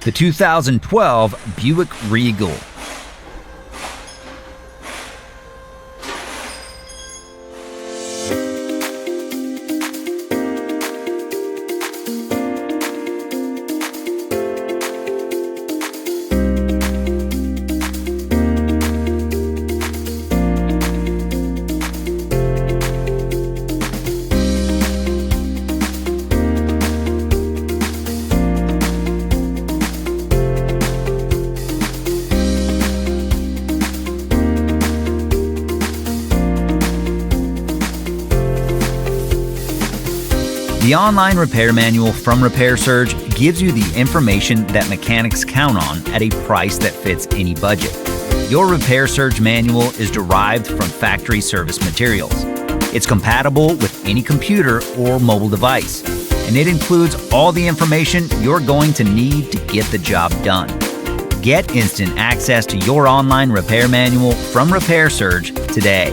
The 2012 Buick Regal. The online repair manual from Repair Surge gives you the information that mechanics count on at a price that fits any budget. Your Repair Surge manual is derived from factory service materials. It's compatible with any computer or mobile device, and it includes all the information you're going to need to get the job done. Get instant access to your online repair manual from Repair Surge today.